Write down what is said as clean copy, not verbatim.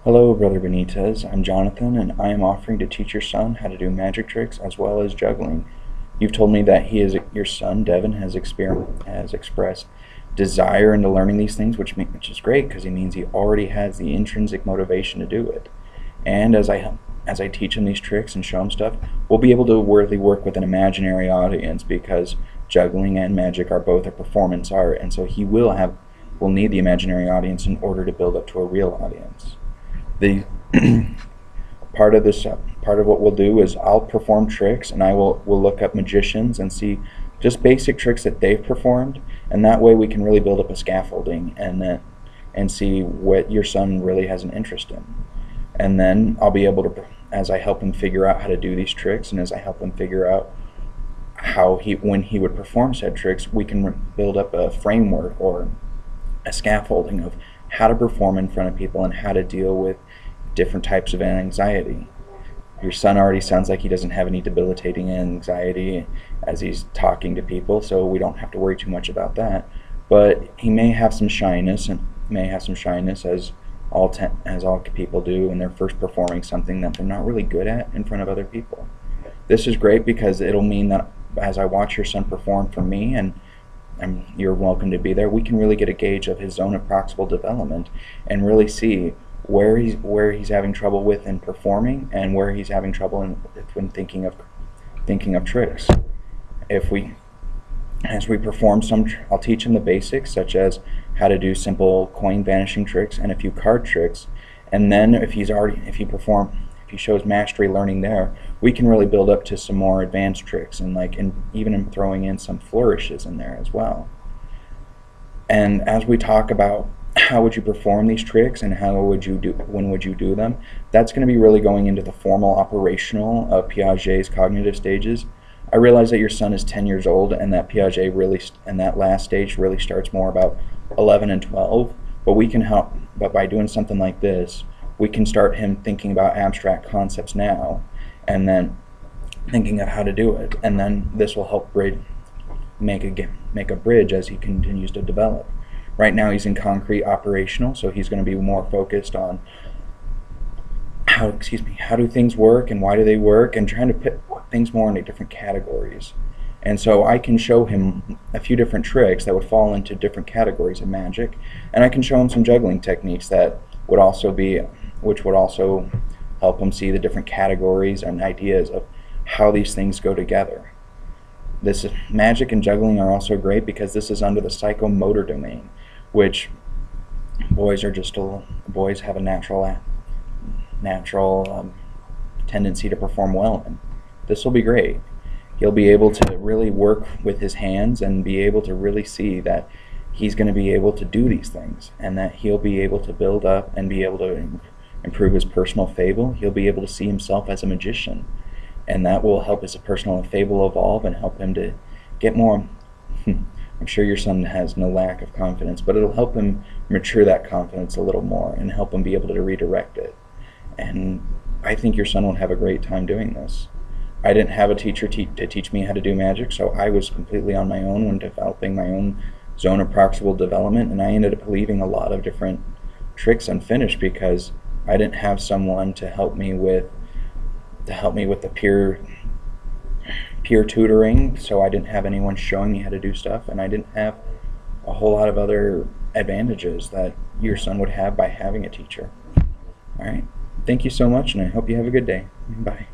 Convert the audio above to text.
Hello, Brother Benitez. I'm Jonathan, and I am offering to teach your son how to do magic tricks as well as juggling. You've told me that your son, Devin, has expressed desire into learning these things, which is great because he means he already has the intrinsic motivation to do it. And as I teach him these tricks and show him stuff, we'll be able to really work with an imaginary audience because juggling and magic are both a performance art, and so will need the imaginary audience in order to build up to a real audience. The part of what we'll do is I'll perform tricks, and we'll look up magicians and see just basic tricks that they've performed, and that way we can really build up a scaffolding and see what your son really has an interest in. And then I'll be able to, as I help him figure out how to do these tricks, and as I help him figure out when he would perform said tricks, we can build up a framework or a scaffolding of how to perform in front of people and how to deal with different types of anxiety. Your son already sounds like he doesn't have any debilitating anxiety as he's talking to people, so we don't have to worry too much about that. But he may have some shyness, as all people do when they're first performing something that they're not really good at in front of other people. This is great because it'll mean that as I watch your son perform for me, and you're welcome to be there, we can really get a gauge of his zone of proximal development and really see where he's having trouble with in performing and where he's having trouble when thinking of tricks. As we perform I'll teach him the basics, such as how to do simple coin vanishing tricks and a few card tricks, and then if he shows mastery learning there, we can really build up to some more advanced tricks and even throwing in some flourishes in there as well. And as we talk about how would you perform these tricks and when would you do them, that's going to be really going into the formal operational of Piaget's cognitive stages. I realize that your son is 10 years old and that that last stage really starts more about 11 and 12, but we can help. But by doing something like this, we can start him thinking about abstract concepts now, and then thinking of how to do it, and then this will help make a bridge as he continues to develop. Right now he's in concrete operational, so he's going to be more focused on how do things work and why do they work, and trying to put things more into different categories. And so I can show him a few different tricks that would fall into different categories of magic, and I can show him some juggling techniques which would also help him see the different categories and ideas of how these things go together. Magic and juggling are also great because this is under the psychomotor domain, which boys have a natural tendency to perform well in. This will be great. He'll be able to really work with his hands and be able to really see that he's going to be able to do these things, and that he'll be able to build up and be able to improve his personal fable. He'll be able to see himself as a magician, and that will help his personal fable evolve and help him to get more. I'm sure your son has no lack of confidence, but it'll help him mature that confidence a little more and help him be able to redirect it. And I think your son will have a great time doing this. I didn't have a teacher to teach me how to do magic, so I was completely on my own when developing my own zone of proximal development, and I ended up leaving a lot of different tricks unfinished because I didn't have someone to help me with the peer tutoring, so I didn't have anyone showing me how to do stuff, and I didn't have a whole lot of other advantages that your son would have by having a teacher. All right, thank you so much, and I hope you have a good day. Bye.